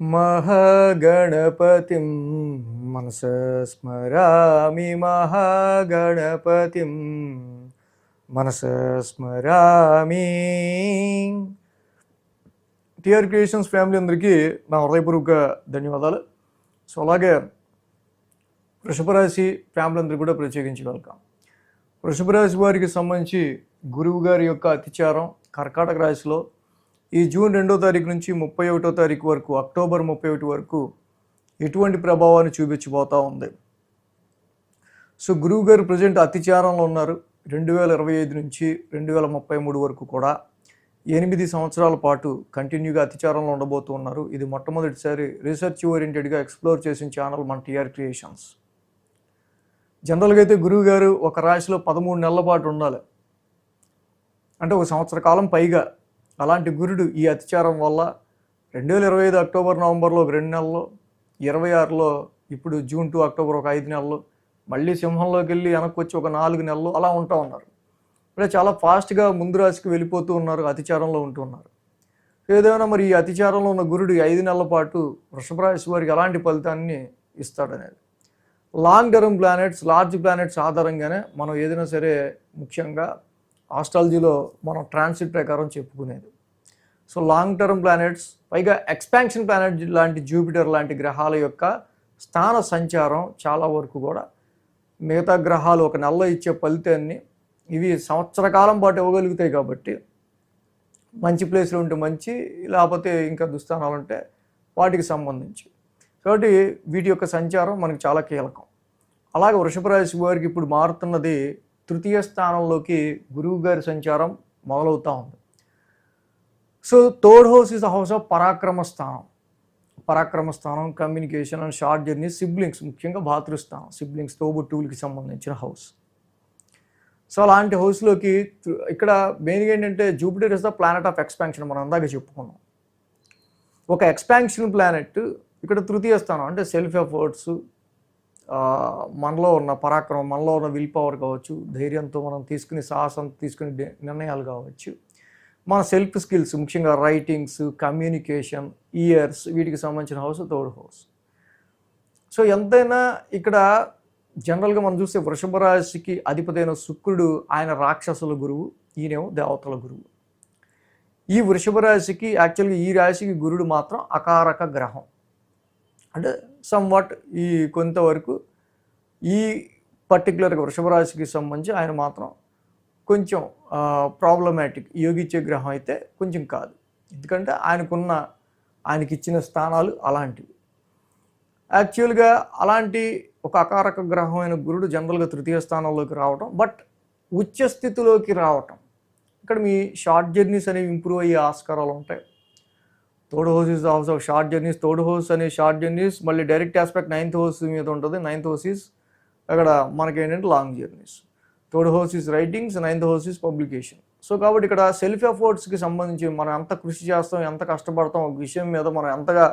మహాగణపతిం మనసా స్మరామి మహాగణపతిం మనసా స్మరామి. TR creations family అందరికీ నా హృదయపూర్వక ధన్యవాదాలు. సో అలాగే వృషభ రాశి ఫ్యామిలీ అందరికీ కూడా ప్రత్యేకించి వెల్కమ్. వృషభ రాశి వారికి సంబంధించి గురువు గారి యొక్క అతిచారం కర్కాటక రాశిలో ఈ జూన్ 2వ తారీఖు నుంచి 31వ తారీఖు వరకు, అక్టోబర్ 31 వరకు ఎటువంటి ప్రభావాన్ని చూపించబోతూ ఉంది. సో గురువు గారు ప్రజెంట్ అతిచారంలో ఉన్నారు. 2025 నుంచి 2033 వరకు కూడా 8 సంవత్సరాల పాటు కంటిన్యూగా అతిచారంలో ఉండబోతూ ఉన్నారు. ఇది మొట్టమొదటిసారి రీసెర్చ్ ఓరియంటెడ్గా ఎక్స్ప్లోర్ చేసిన ఛానల్ మన టిఆర్ క్రియేషన్స్. జనరల్గా అయితే గురువు గారు ఒక రాశిలో 13 నెలల పాటు ఉండాలి, అంటే ఒక సంవత్సర కాలం పైగా. అలాంటి గురుడు ఈ అతిచారం వల్ల 2025 అక్టోబర్ నవంబర్లో ఒక 2 నెలలు, 26లో ఇప్పుడు జూన్ టు అక్టోబర్ ఒక 5 నెలలు, మళ్ళీ సింహంలోకి వెళ్ళి వెనక్కి వచ్చి ఒక 4 నెలలు అలా ఉంటూ ఉన్నారు. అంటే చాలా ఫాస్ట్గా ముందు రాశికి వెళ్ళిపోతూ ఉన్నారు, అతిచారంలో ఉంటూ ఉన్నారు. ఏదైనా మరి ఈ అతిచారంలో ఉన్న గురుడు 5 నెలల పాటు వృషభ రాశి వారికి ఎలాంటి ఫలితాన్ని ఇస్తాడనేది long term planets, large planets ఆధారంగానే మనం ఏదైనా సరే ముఖ్యంగా ఆస్ట్రాలజీలో మనం ట్రాన్సిట్ ప్రకారం చెప్పుకునేది. సో లాంగ్ టర్మ్ ప్లానెట్స్, పైగా ఎక్స్పాన్షన్ ప్లానెట్ లాంటి జూపిటర్ లాంటి గ్రహాల యొక్క స్థాన సంచారం చాలా వరకు కూడా మిగతా గ్రహాలు ఒక నెలలో ఇచ్చే ఫలితాన్ని ఇవి సంవత్సర కాలం పాటు ఇవ్వగలుగుతాయి. కాబట్టి మంచి ప్లేస్లో ఉంటే మంచి, లేకపోతే ఇంకా దుస్థానాలు ఉంటే వాటికి సంబంధించి. కాబట్టి వీటి యొక్క సంచారం మనకి చాలా కీలకం. అలాగే వృషభ రాశి వారికి ఇప్పుడు మారుతున్నది 3వ స్థానంలోకి గురువు గారి సంచారం మొదలవుతూ ఉంది. So third house is the house of పరాక్రమ స్థానం. పరాక్రమ స్థానం, communication and short journey, siblings, ముఖ్యంగా భాతృస్థానం, సిబ్లింగ్స్, తోబుట్టువులకి సంబంధించిన హౌస్. సో అలాంటి హౌస్లోకి ఇక్కడ మెయిన్గా ఏంటంటే Jupiter is the planet of expansion. మనం అందాక చెప్పుకున్నాం. ఒక ఎక్స్పాన్షన్ ప్లానెట్ ఇక్కడ 3వ స్థానం, అంటే సెల్ఫ్ ఎఫర్ట్స్, మనలో ఉన్న పరాక్రమం, మనలో ఉన్న విల్ పవర్ కావచ్చు, ధైర్యంతో మనం తీసుకునే సాహసం, తీసుకునే నిర్ణయాలు కావచ్చు, మన సెల్ఫ్ స్కిల్స్, ముఖ్యంగా రైటింగ్స్, కమ్యూనికేషన్, ఇయర్స్, వీటికి సంబంధించిన హౌస్ థర్డ్ హౌస్. సో ఎంతైనా ఇక్కడ జనరల్గా మనం చూస్తే వృషభ రాశికి అధిపతైన శుక్రుడు ఆయన రాక్షసుల గురువు, ఈయనేమో దేవతల గురువు. ఈ వృషభ రాశికి యాక్చువల్గా ఈ రాశికి గురుడు మాత్రం అకారక గ్రహం. అంటే సమ్వాట్ ఈ కొంతవరకు ఈ పర్టికులర్గా వృషభ రాశికి సంబంధించి ఆయన మాత్రం కొంచెం ప్రాబ్లమాటిక్, యోగిచ్చే గ్రహం అయితే కొంచెం కాదు. ఎందుకంటే ఆయనకి ఇచ్చిన స్థానాలు అలాంటివి. యాక్చువల్గా అలాంటి ఒక అకారక గ్రహమైన గురుడు జనరల్గా 3వ స్థానంలోకి రావటం, బట్ ఉచ్చ స్థితిలోకి రావటం, ఇక్కడ మీ షార్ట్ జర్నీస్ అనేవి ఇంప్రూవ్ అయ్యే ఆస్కారాలు ఉంటాయి. Third house is the house of short journeys. Third house అనే షార్ట్ జర్నీస్ మళ్ళీ డైరెక్ట్ ఆస్పెక్ట్ 9th హౌస్ మీద ఉంటుంది. 9th హౌస్ ఈజ్ అక్కడ మనకేంటంటే long journeys. Third house is writings, 9th house is publication. So కాబట్టి ఇక్కడ సెల్ఫ్ ఎఫర్ట్స్కి సంబంధించి మనం ఎంత కృషి చేస్తాం, ఎంత కష్టపడతాం, ఒక విషయం మీద మనం ఎంతగా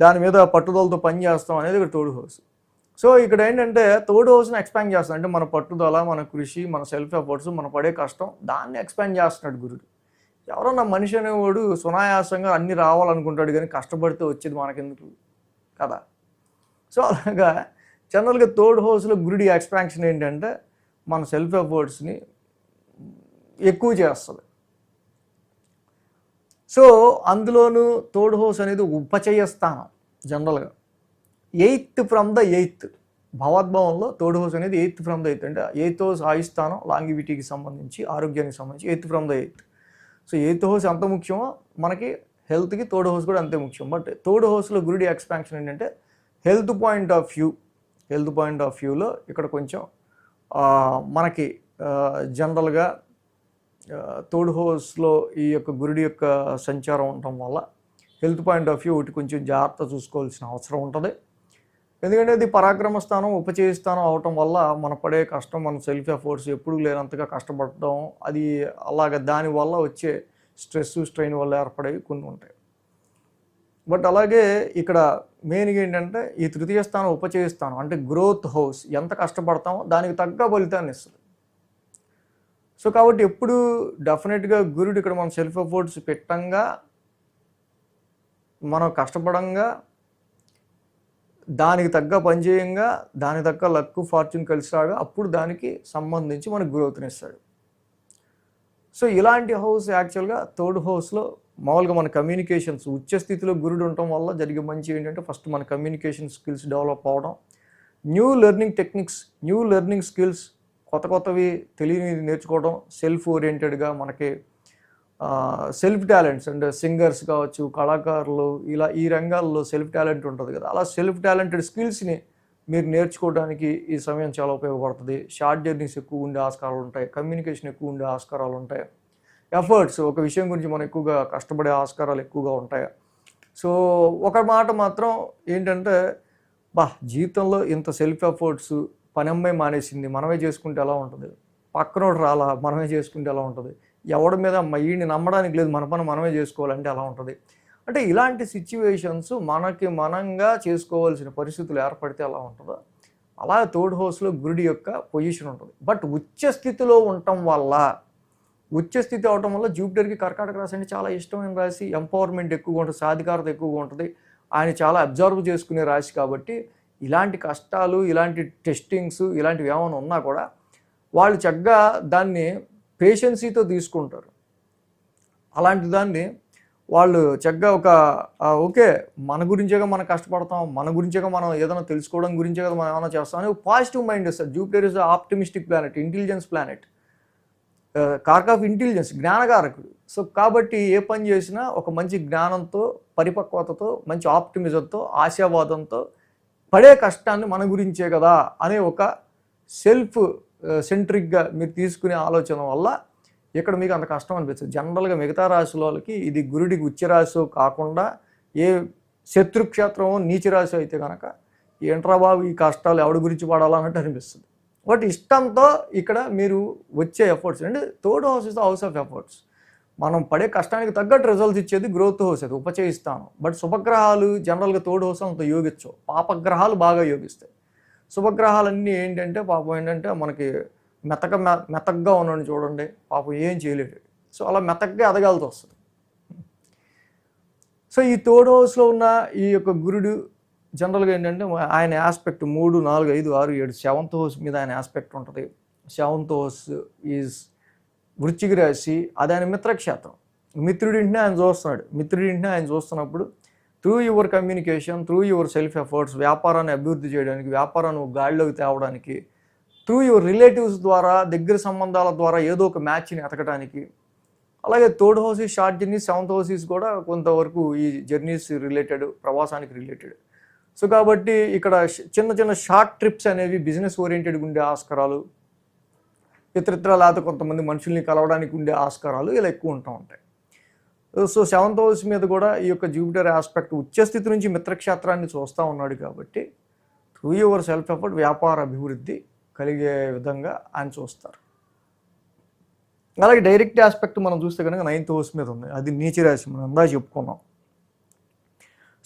దాని మీద పట్టుదలతో పని చేస్తాం అనేది ఇక్కడ థర్డ్ హౌస్. సో ఇక్కడ ఏంటంటే థర్డ్ హౌస్ని ఎక్స్పాండ్ చేస్తాం, అంటే మన పట్టుదల, మన కృషి, మన సెల్ఫ్ ఎఫర్ట్స్, మన పడే కష్టం, దాన్ని ఎక్స్పాండ్ చేస్తున్నాడు గురుడు. ఎవరన్నా మనిషి అనేవాడు సునాయాసంగా అన్నీ రావాలనుకుంటాడు, కానీ కష్టపడితే వచ్చేది మనకెందుకు కదా. సో అలాగా జనరల్గా థర్డ్ హౌస్లో గురుడి ఎక్స్పాన్షన్ ఏంటంటే మన సెల్ఫ్ ఎఫర్ట్స్ని ఎక్కువ చేస్తుంది. సో అందులోనూ థర్డ్ హౌస్ అనేది ఉపచయ స్థానం. జనరల్గా 8th ఫ్రమ్ ద 8th భవద్భావంలో థర్డ్ హౌస్ అనేది 8th ఫ్రమ్ ద 8th, అంటే 8th హౌస్ ఆయుస్థానం, లాంగివిటీకి సంబంధించి, ఆరోగ్యానికి సంబంధించి 8th from the 8th. So 8th house ఎంత ముఖ్యమో మనకి హెల్త్కి థర్డ్ హౌస్ కూడా అంతే ముఖ్యం. బట్ థర్డ్ హౌస్లో గురుడి ఎక్స్పాన్షన్ ఏంటంటే హెల్త్ పాయింట్ ఆఫ్ వ్యూలో ఇక్కడ కొంచెం మనకి జనరల్గా థర్డ్ హౌస్లో ఈ యొక్క గురుడి యొక్క సంచారం ఉండటం వల్ల హెల్త్ పాయింట్ ఆఫ్ వ్యూ ఒకటి కొంచెం జాగ్రత్త చూసుకోవాల్సిన అవసరం ఉంటుంది. ఎందుకంటే అది పరాక్రమ స్థానం, ఉపచయ స్థానం అవటం వల్ల మన పడే కష్టం, మన సెల్ఫ్ ఎఫర్ట్స్ ఎప్పుడు లేనంతగా కష్టపడటం, అది అలాగ దానివల్ల వచ్చే స్ట్రెస్, స్ట్రెయిన్ వల్ల ఏర్పడేవి కొన్ని ఉంటాయి. బట్ అలాగే ఇక్కడ మెయిన్గా ఏంటంటే ఈ 3వ స్థానం ఉపచయ స్థానం, అంటే గ్రోత్ హౌస్. ఎంత కష్టపడతామో దానికి తగ్గ ఫలితాన్ని ఇస్తుంది. సో కాబట్టి ఎప్పుడు డెఫినెట్గా గురుడు ఇక్కడ మన సెల్ఫ్ ఎఫర్ట్స్ పెట్టంగా మనం కష్టపడంగా దానికి తగ్గ పనిచేయంగా దానికి తగ్గ లక్ ఫార్చ్యూన్ కలిసి రాగా అప్పుడు దానికి సంబంధించి మనకు గ్రోత్ని ఇస్తాడు. సో ఇలాంటి హౌస్ యాక్చువల్గా థర్డ్ హౌస్లో మామూలుగా మన కమ్యూనికేషన్స్ ఉచ్చ స్థితిలో గురుడు ఉండటం వల్ల జరిగే మంచి ఏంటంటే ఫస్ట్ మన కమ్యూనికేషన్ స్కిల్స్ డెవలప్ అవ్వడం, new learning techniques, new learning skills, కొత్తవి తెలియని నేర్చుకోవడం, సెల్ఫ్ ఓరియంటెడ్గా మనకి సెల్ఫ్ టాలెంట్స్ అంటే సింగర్స్ కావచ్చు, కళాకారులు, ఇలా ఈ రంగాల్లో సెల్ఫ్ టాలెంట్ ఉంటుంది కదా, అలా సెల్ఫ్ టాలెంటెడ్ స్కిల్స్ని మీరు నేర్చుకోవడానికి ఈ సమయం చాలా ఉపయోగపడుతుంది. షార్ట్ జర్నీస్ ఎక్కువ ఉండే ఆస్కారాలు ఉంటాయి, కమ్యూనికేషన్ ఎక్కువ ఉండే ఆస్కారాలు ఉంటాయి, ఎఫర్ట్స్ ఒక విషయం గురించి మనం ఎక్కువగా కష్టపడే ఆస్కారాలు ఎక్కువగా ఉంటాయి. సో ఒక మాట మాత్రం ఏంటంటే జీవితంలో ఇంత సెల్ఫ్ ఎఫర్ట్స్, పని అమ్మాయి మానేసింది మనమే చేసుకుంటే ఎలా ఉంటుంది, పక్కనోడు రాలా మనమే చేసుకుంటే ఎలా ఉంటుంది, ఎవడి మీద వీడిని నమ్మడానికి లేదు మన పని మనమే చేసుకోవాలంటే ఎలా ఉంటుంది. అంటే ఇలాంటి సిచ్యువేషన్స్ మనకి మనంగా చేసుకోవాల్సిన పరిస్థితులు ఏర్పడితే ఎలా ఉంటుందో అలా థర్డ్ హౌస్లో గురుడి యొక్క పొజిషన్ ఉంటుంది. బట్ ఉచ్చ స్థితిలో ఉండటం వల్ల, ఉచ్చ స్థితి అవటం వల్ల జూపిటర్కి కర్కాటక రాశి అంటే చాలా ఇష్టమైన రాశి, ఎంపవర్మెంట్ ఎక్కువగా ఉంటుంది, సాధికారత ఎక్కువగా ఉంటుంది, ఆయన చాలా అబ్జర్వ్ చేసుకునే రాశి. కాబట్టి ఇలాంటి కష్టాలు, ఇలాంటి టెస్టింగ్స్, ఇలాంటివి ఏమైనా ఉన్నా కూడా వాళ్ళు చక్కగా దాన్ని పేషెన్సీతో తీసుకుంటారు. అలాంటి దాన్ని వాళ్ళు చక్కగా ఓకే మన గురించేగా మనం కష్టపడతాం, మన గురించేగా మనం ఏదైనా తెలుసుకోవడం గురించే కదా మనం ఏమైనా చేస్తాం అని పాజిటివ్ మైండ్ వస్తారు. Jupiter is optimistic planet, intelligence planet, కార్క్ ఆఫ్ ఇంటెలిజెన్స్, జ్ఞానకారకుడు. సో కాబట్టి ఏ పని చేసినా ఒక మంచి జ్ఞానంతో, పరిపక్వతతో, మంచి ఆప్టిమిజంతో, ఆశావాదంతో, పడే కష్టాన్ని మన గురించే కదా అనే ఒక సెల్ఫ్ సెంట్రిక్గా మీరు తీసుకునే ఆలోచన వల్ల ఇక్కడ మీకు అంత కష్టం అనిపిస్తుంది. జనరల్గా మిగతా రాశుల వాళ్ళకి ఇది గురుడికి ఉచ్చరాశి కాకుండా ఏ శత్రుక్షేత్రమో నీచరాశి అయితే కనుక ఏంట్రా బాబు ఈ కష్టాలు ఎవడి గురించి పడాలన్నట్టు అనిపిస్తుంది. బట్ ఇష్టంతో ఇక్కడ మీరు వచ్చే ఎఫర్ట్స్ అంటే third house is the house of efforts. మనం పడే కష్టానికి తగ్గట్టు రిజల్ట్స్ ఇచ్చేది గ్రోత్ హౌస్, అది ఉపచయిస్తాను. బట్ శుభగ్రహాలు జనరల్గా థర్డ్ హౌస్ అంత యోగించవు, పాపగ్రహాలు బాగా యోగిస్తాయి. శుభగ్రహాలన్నీ ఏంటంటే పాపం ఏంటంటే మనకి మెత్తగా ఉన్నాడు చూడండి, పాపం ఏం చేయలేడు. సో అలా మెత్తగా ఎదగాల్సి వస్తుంది. సో ఈ థర్డ్ హౌస్లో ఉన్న ఈ యొక్క గురుడు జనరల్గా ఏంటంటే ఆయన ఆస్పెక్ట్ 3, 4, 5, 6, 7 సెవెంత్ హౌస్ మీద ఆయన ఆస్పెక్ట్ ఉంటుంది. సెవెంత్ హౌస్ ఈజ్ వృశ్చిక రాశి, అది ఆయన మిత్రక్షేత్రం. మిత్రుడింటిని ఆయన చూస్తున్నాడు. మిత్రుడింటిని ఆయన చూస్తున్నప్పుడు through your communication, through your self efforts, వ్యాపారాన్ని అభివృద్ధి చేయడానికి, వ్యాపారాన్ని గాడిలోకి తేవడానికి, త్రూ యువర్ రిలేటివ్స్ ద్వారా, దగ్గర సంబంధాల ద్వారా ఏదో ఒక మ్యాచ్ని ఎతకడానికి. అలాగే థర్డ్ హౌస్ ఈ short journeys, seventh house is కూడా కొంతవరకు ఈ జర్నీస్ రిలేటెడ్, ప్రవాసానికి రిలేటెడ్. సో కాబట్టి ఇక్కడ చిన్న చిన్న షార్ట్ ట్రిప్స్ అనేవి బిజినెస్ ఓరియంటెడ్గా ఉండే ఆస్కారాలు, ఇతరితర లేకపోతే కొంతమంది మనుషుల్ని కలవడానికి ఉండే ఆస్కారాలు ఇలా ఎక్కువ ఉంటాయి. సో సెవెంత్ హౌస్ మీద కూడా ఈ యొక్క జూపిటర్ ఆస్పెక్ట్ ఉచ్చస్థితి నుంచి మిత్రక్షేత్రాన్ని చూస్తూ ఉన్నాడు. కాబట్టి త్రూ యువర్ సెల్ఫ్ ఎఫర్ట్ వ్యాపార అభివృద్ధి కలిగే విధంగా ఆయన చూస్తారు. అలాగే డైరెక్ట్ ఆస్పెక్ట్ మనం చూస్తే కనుక 9th హౌస్ మీద ఉంది, అది నీచ రాశి, మనం అందా చెప్పుకున్నాం.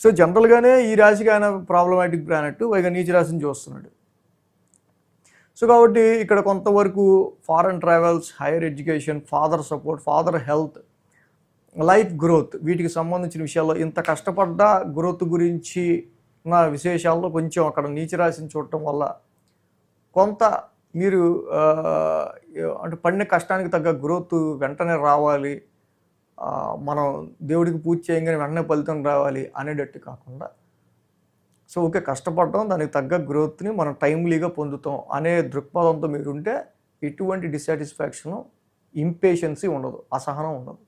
సో జనరల్గానే ఈ రాశికి ఆయన ప్రాబ్లమాటిక్ ప్లానెట్, పైగా నీచ రాశిని చూస్తున్నాడు. సో కాబట్టి ఇక్కడ కొంతవరకు foreign travels, higher education, father support, father health, life growth, వీటికి సంబంధించిన విషయాల్లో ఇంత కష్టపడ్డ గ్రోత్ గురించి ఉన్న విశేషాల్లో కొంచెం అక్కడ నీచ రాశిని చూడటం వల్ల కొంత మీరు అంటే పడిన కష్టానికి తగ్గ గ్రోత్ వెంటనే రావాలి, మనం దేవుడికి పూజ చేయగానే వెంటనే ఫలితం రావాలి అనేటట్టు కాకుండా, సో ఓకే కష్టపడటం దానికి తగ్గ గ్రోత్ని మనం టైమ్లీగా పొందుతాం అనే దృక్పథంతో మీరు ఉంటే ఎటువంటి డిస్సాటిస్ఫాక్షను, ఇంపేషన్సీ ఉండదు, అసహనం ఉండదు.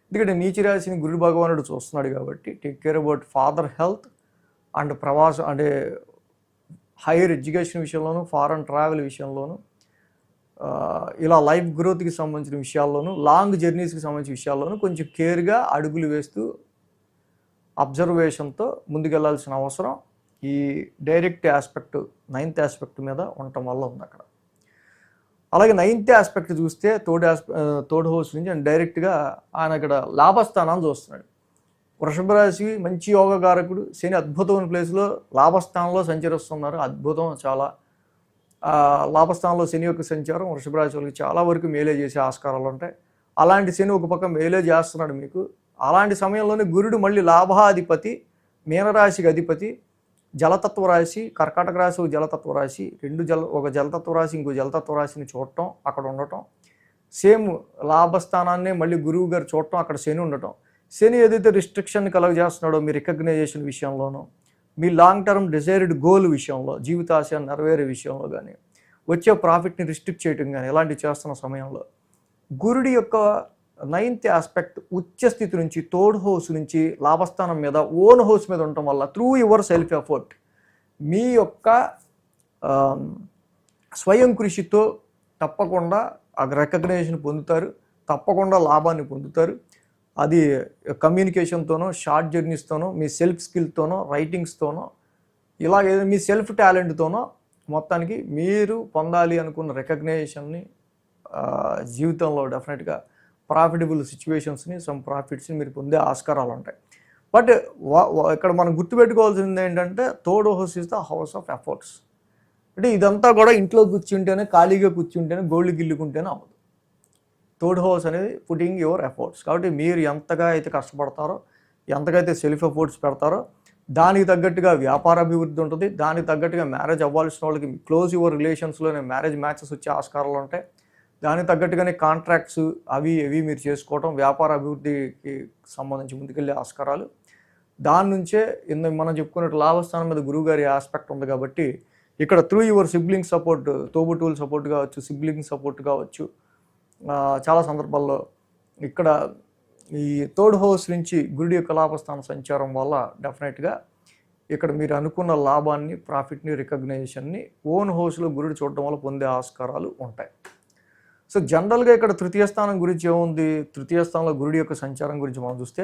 ఎందుకంటే నీచ రాశిని గురు భగవానుడు చూస్తున్నాడు కాబట్టి take care about father health and ప్రవాసం అంటే హైయర్ ఎడ్యుకేషన్ విషయంలోనూ, ఫారెన్ ట్రావెల్ విషయంలోనూ, ఇలా లైఫ్ గ్రోత్కి సంబంధించిన విషయాల్లోనూ, లాంగ్ జర్నీస్కి సంబంధించిన విషయాల్లోనూ కొంచెం కేర్గా అడుగులు వేస్తూ అబ్జర్వేషన్తో ముందుకెళ్లాల్సిన అవసరం ఈ డైరెక్ట్ ఆస్పెక్ట్ 9th ఆస్పెక్ట్ మీద ఉండటం వల్ల ఉంది అక్కడ. అలాగే 9th ఆస్పెక్ట్ చూస్తే థర్డ్ హౌస్ నుంచి ఆయన డైరెక్ట్గా ఆయన ఇక్కడ లాభస్థానాన్ని చూస్తున్నాడు. వృషభ రాశి మంచి యోగకారకుడు, శని అద్భుతమైన ప్లేస్లో లాభస్థానంలో సంచరిస్తున్నారు, అద్భుతం. చాలా లాభస్థానంలో శని యొక్క సంచారం వృషభ రాశి వాళ్ళకి చాలా వరకు మేలే చేసే ఆస్కారాలు ఉంటాయి. అలాంటి శని ఒక పక్క మేలే చేస్తున్నాడు మీకు, అలాంటి సమయంలోనే గురుడు మళ్ళీ లాభాధిపతి, మీనరాశికి అధిపతి, జలతత్వ రాశి, కర్కాటక రాశి ఒక జలతత్వ రాశి, ఒక జలతత్వ రాశి ఇంకో జలతత్వ రాశిని చూడటం, అక్కడ ఉండటం, సేమ్ లాభస్థానాన్నే మళ్ళీ గురువు గారు చూడటం, అక్కడ శని ఉండటం. శని ఏదైతే రిస్ట్రిక్షన్ కలగజేస్తున్నాడో మీ రికగ్నైజేషన్ విషయంలోనూ, మీ లాంగ్ టర్మ్ డిజైర్డ్ గోల్ విషయంలో, జీవితాశయాన్ని నెరవేరే విషయంలో కానీ, వచ్చే ప్రాఫిట్ని రిస్ట్రిక్ట్ చేయటం కానీ ఇలాంటివి చేస్తున్న సమయంలో గురుడి యొక్క 9th ఆస్పెక్ట్ ఉచ్చ స్థితి నుంచి, థర్డ్ హౌస్ నుంచి లాభస్థానం మీద, ఓన్ హౌస్ మీద ఉండటం వల్ల త్రూ యువర్ సెల్ఫ్ ఎఫర్ట్ మీ యొక్క స్వయం కృషితో తప్పకుండా ఆ రికగ్నైజేషన్ పొందుతారు, తప్పకుండా లాభాన్ని పొందుతారు. అది కమ్యూనికేషన్తోనో, షార్ట్ జర్నీస్తోనో, మీ సెల్ఫ్ స్కిల్తోనో, రైటింగ్స్తోనో, ఇలాగే మీ సెల్ఫ్ టాలెంట్తోనో మొత్తానికి మీరు పొందాలి అనుకున్న రికగ్నైజేషన్ని జీవితంలో డెఫినెట్గా ప్రాఫిటబుల్ సిచ్యువేషన్స్ని, సమ్ ప్రాఫిట్స్ని మీరు పొందే ఆస్కారాలు ఉంటాయి. బట్ ఇక్కడ మనం గుర్తుపెట్టుకోవాల్సింది ఏంటంటే third house is the house of efforts. అంటే ఇదంతా కూడా ఇంట్లో కూర్చుంటేనే, ఖాళీగా కూర్చుంటేనే, గోళ్ళు గిల్లుకుంటేనే అవ్వదు. థర్డ్ హౌస్ అనేది పుట్టింగ్ యువర్ ఎఫర్ట్స్. కాబట్టి మీరు ఎంతగా అయితే కష్టపడతారో, ఎంతకైతే సెల్ఫ్ ఎఫర్ట్స్ పెడతారో దానికి తగ్గట్టుగా వ్యాపార అభివృద్ధి ఉంటుంది, దానికి తగ్గట్టుగా మ్యారేజ్ అవ్వాల్సిన వాళ్ళకి క్లోజ్ యువర్ రిలేషన్స్లోనే మ్యారేజ్ మ్యాచెస్ వచ్చే ఆస్కారాలు ఉంటాయి. దానికి తగ్గట్టుగానే కాంట్రాక్ట్స్ అవి మీరు చేసుకోవటం, వ్యాపార అభివృద్ధికి సంబంధించి ముందుకెళ్ళే ఆస్కారాలు. దాని నుంచే మనం చెప్పుకున్నట్టు లాభస్థానం మీద గురువుగారి ఆస్పెక్ట్ ఉంది కాబట్టి ఇక్కడ త్రూ యువర్ సిబ్లింగ్ సపోర్ట్, తోబుట్టువుల సపోర్ట్ కావచ్చు, సిబ్లింగ్ సపోర్ట్ కావచ్చు, చాలా సందర్భాల్లో ఇక్కడ ఈ థర్డ్ హౌస్ నుంచి గురుడి యొక్క లాభస్థాన సంచారం వల్ల డెఫినెట్గా ఇక్కడ మీరు అనుకున్న లాభాన్ని, ప్రాఫిట్ని, రికగ్నైజేషన్ని ఓన్ హౌస్లో గురుడు చూడటం వల్ల పొందే ఆస్కారాలు ఉంటాయి. సో జనరల్గా ఇక్కడ తృతీయ స్థానం గురించి ఏముంది? తృతీయ స్థానంలో గురుడి యొక్క సంచారం గురించి మనం చూస్తే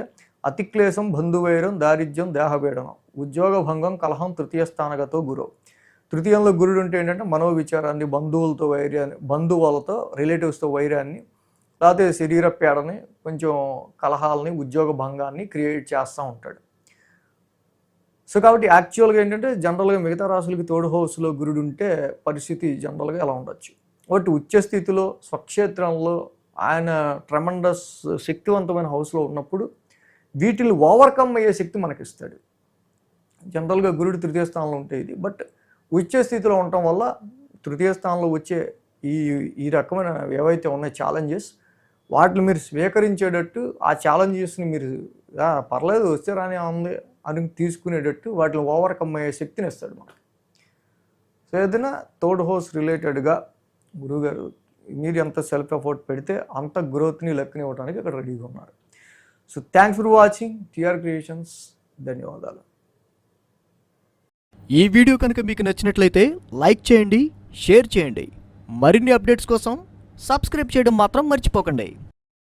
అతిక్లేశం, బంధువైరం, దారిద్ర్యం, దేహపీడనం, ఉద్యోగ భంగం, కలహం, తృతీయ స్థానగతో గురువు. తృతీయంలో గురుడు అంటే ఏంటంటే మనోవిచారాన్ని, బంధువులతో వైర్యాన్ని, బంధువులతో రిలేటివ్స్తో వైర్యాన్ని, లేకపోతే శరీర పీడని, కొంచెం కలహాలని, ఉద్యోగ భంగాన్ని క్రియేట్ చేస్తూ ఉంటాడు. సో కాబట్టి యాక్చువల్గా ఏంటంటే జనరల్గా మిగతా రాశులకి థర్డ్ హౌస్లో గురుడు ఉంటే పరిస్థితి జనరల్గా ఎలా ఉండొచ్చు. ఒకటి ఉచ్చ స్థితిలో, స్వక్షేత్రంలో ఆయన ట్రెమండస్ శక్తివంతమైన హౌస్లో ఉన్నప్పుడు వీటిని ఓవర్కమ్ అయ్యే శక్తి మనకిస్తాడు. జనరల్గా గురుడు తృతీయ స్థానంలో ఉంటే ఇది, బట్ ఉచ్చ స్థితిలో ఉండటం వల్ల తృతీయ స్థానంలో వచ్చే ఈ రకమైన ఏవైతే ఉన్నాయి ఛాలెంజెస్, వాటిని మీరు స్వీకరించేటట్టు, ఆ ఛాలెంజెస్ని మీరు పర్లేదు వస్తే రాని ఉంది అని తీసుకునేటట్టు వాటిని ఓవర్కమ్ అయ్యే శక్తిని ఇస్తాడు మనకు. సో ఏదైనా థర్డ్ హౌస్ రిలేటెడ్గా గురువుగారు మీరు ఎంత సెల్ఫ్ ఎఫర్ట్ పెడితే అంత గ్రోత్ని లెక్కని ఇవ్వడానికి ఇక్కడ రెడీగా ఉన్నారు. So thanks for watching TR creations. ధన్యవాదాలు. ఈ వీడియో కనుక మీకు నచ్చినట్లయితే లైక్ చేయండి, షేర్ చేయండి. మరిన్ని అప్డేట్స్ కోసం సబ్స్క్రైబ్ చేయడం మాత్రం మర్చిపోకండి.